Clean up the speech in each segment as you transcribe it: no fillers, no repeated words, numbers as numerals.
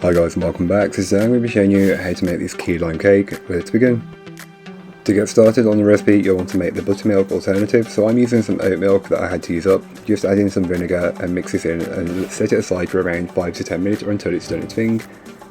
Hi guys and welcome back. So today I'm going to be showing you how to make this key lime cake. Let's begin. To get started on the recipe, you'll want to make the buttermilk alternative. So I'm using some oat milk that I had to use up. Just add in some vinegar and mix this in and set it aside for around 5 to 10 minutes or until it's done its thing.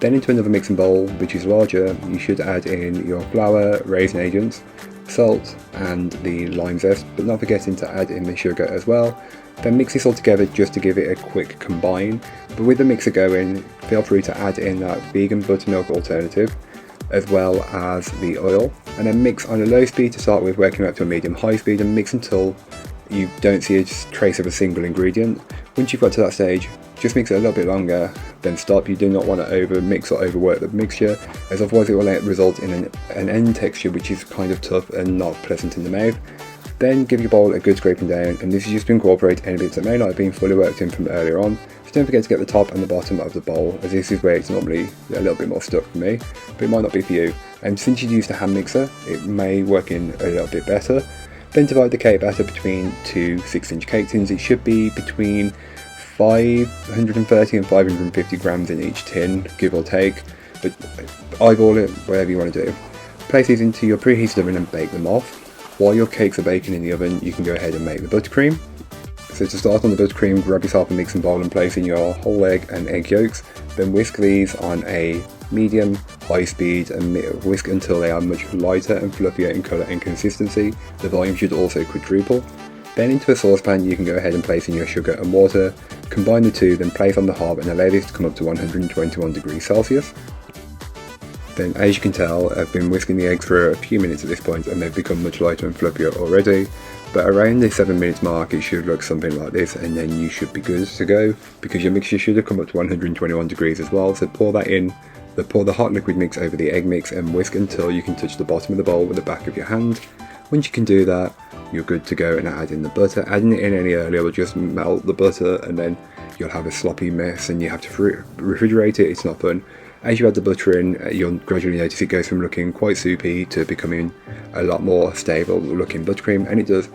Then into another mixing bowl, which is larger, you should add in your flour, raisin agents, salt and the lime zest, but not forgetting to add in the sugar as well. Then mix this all together just to give it a quick combine. But with the mixer going, feel free to add in that vegan buttermilk alternative as well as the oil, and then mix on a low speed to start with, working up to a medium-high speed, and mix until you don't see a trace of a single ingredient. Once you've got to that stage, just mix it a little bit longer, then stop. You do not want to over mix or overwork the mixture, as otherwise it will result in an end texture which is kind of tough and not pleasant in the mouth. Then give your bowl a good scraping down, and this is just to incorporate any bits that may not have been fully worked in from earlier on. So don't forget to get the top and the bottom of the bowl, as this is where it's normally a little bit more stuck for me, but it might not be for you. And since you used a hand mixer, it may work in a little bit better. Then divide the cake batter between two 6-inch cake tins. It should be between 530 and 550 grams in each tin, give or take, but eyeball it, whatever you want to do. Place these into your preheated oven and bake them off. While your cakes are baking in the oven, you can go ahead and make the buttercream. So to start on the buttercream, grab yourself a mixing bowl and place in your whole egg and egg yolks. Then whisk these on a medium high speed and whisk until they are much lighter and fluffier in colour and consistency. The volume should also quadruple. Then into a saucepan you can go ahead and place in your sugar and water. Combine the two, then place on the hob and allow this to come up to 121 degrees Celsius. Then, as you can tell, I've been whisking the eggs for a few minutes at this point and they've become much lighter and fluffier already. But around the 7 minute mark it should look something like this, and then you should be good to go, because your mixture should have come up to 121 degrees as well. So pour that in, pour the hot liquid mix over the egg mix and whisk until you can touch the bottom of the bowl with the back of your hand. Once you can do that, you're good to go and add in the butter. Adding it in any earlier will just melt the butter and then you'll have a sloppy mess and you have to refrigerate it. It's not fun. As you add the butter in, you'll gradually notice it goes from looking quite soupy to becoming a lot more stable looking buttercream, and it does.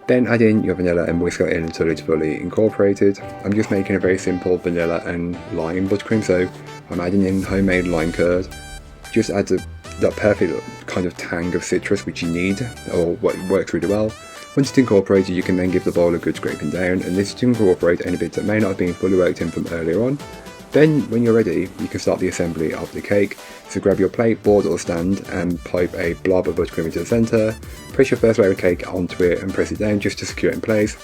Then add in your vanilla and whisk it in until it's fully incorporated. I'm just making a very simple vanilla and lime buttercream, so I'm adding in homemade lime curd. Just adds that perfect kind of tang of citrus which you need, or what works really well. Once it's incorporated, you can then give the bowl a good scraping down, and this is to incorporate any bits that may not have been fully worked in from earlier on. Then, when you're ready, you can start the assembly of the cake. So grab your plate, board or stand and pipe a blob of buttercream into the centre. Place your first layer of cake onto it and press it down just to secure it in place.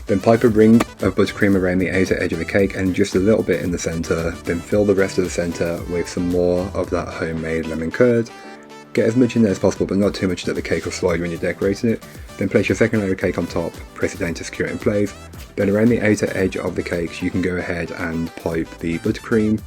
Then pipe a ring of buttercream around the outer edge of the cake and just a little bit in the centre. Then fill the rest of the centre with some more of that homemade lemon curd. Get as much in there as possible, but not too much that the cake will slide when you're decorating it. Then place your second layer of cake on top, press it down to secure it in place. Then around the outer edge of the cakes you can go ahead and pipe the buttercream.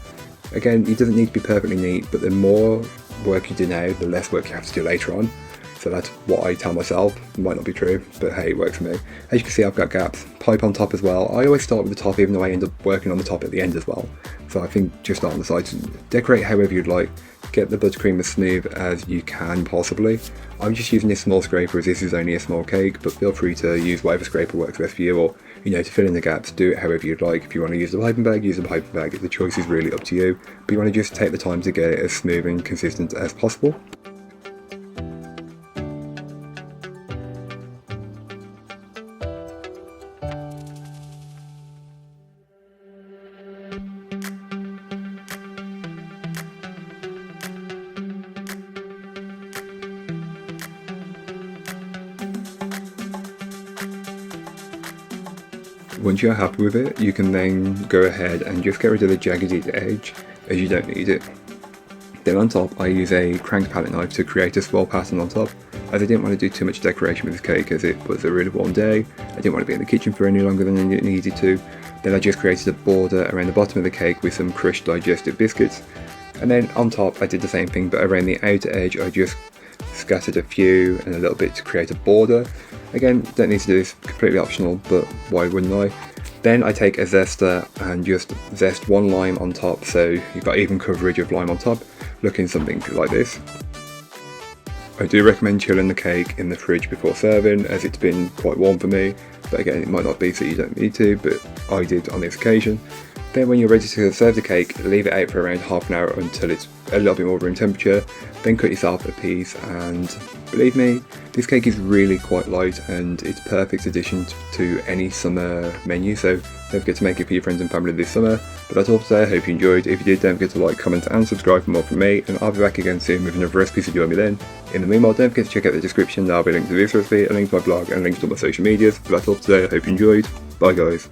Again, it doesn't need to be perfectly neat, but the more work you do now, the less work you have to do later on. So that's what I tell myself. It might not be true, but hey, it works for me. As you can see, I've got gaps. Pipe on top as well. I always start with the top, even though I end up working on the top at the end as well. So I think just start on the sides. Decorate however you'd like. Get the buttercream as smooth as you can possibly. I'm just using this small scraper as this is only a small cake, but feel free to use whatever scraper works best for you, or to fill in the gaps, do it however you'd like. If you want to use the piping bag, use the piping bag. The choice is really up to you, but you want to just take the time to get it as smooth and consistent as possible. Once you're happy with it, you can then go ahead and just get rid of the jagged edge, as you don't need it. Then on top I use a cranked palette knife to create a swirl pattern on top, as I didn't want to do too much decoration with this cake as it was a really warm day. I didn't want to be in the kitchen for any longer than I needed to. Then I just created a border around the bottom of the cake with some crushed digestive biscuits. And then on top I did the same thing, but around the outer edge I just scattered a few and a little bit to create a border. Again, don't need to do this, completely optional, but why wouldn't I? Then I take a zester and just zest one lime on top, so you've got even coverage of lime on top, looking something like this. I do recommend chilling the cake in the fridge before serving, as it's been quite warm for me, but again it might not be, so you don't need to, but I did on this occasion. Then when you're ready to serve the cake, leave it out for around half an hour until it's a little bit more room temperature. Then cut yourself a piece, and believe me, this cake is really quite light and it's a perfect addition to any summer menu, so don't forget to make it for your friends and family this summer. But that's all for today. I hope you enjoyed. If you did, don't forget to like, comment and subscribe for more from me, and I'll be back again soon with another recipe, so join me then. In the meanwhile, don't forget to check out the description. There'll be a link to this recipe, a link to my blog, and a link to all my social medias. But that's all for today. I hope you enjoyed. Bye guys.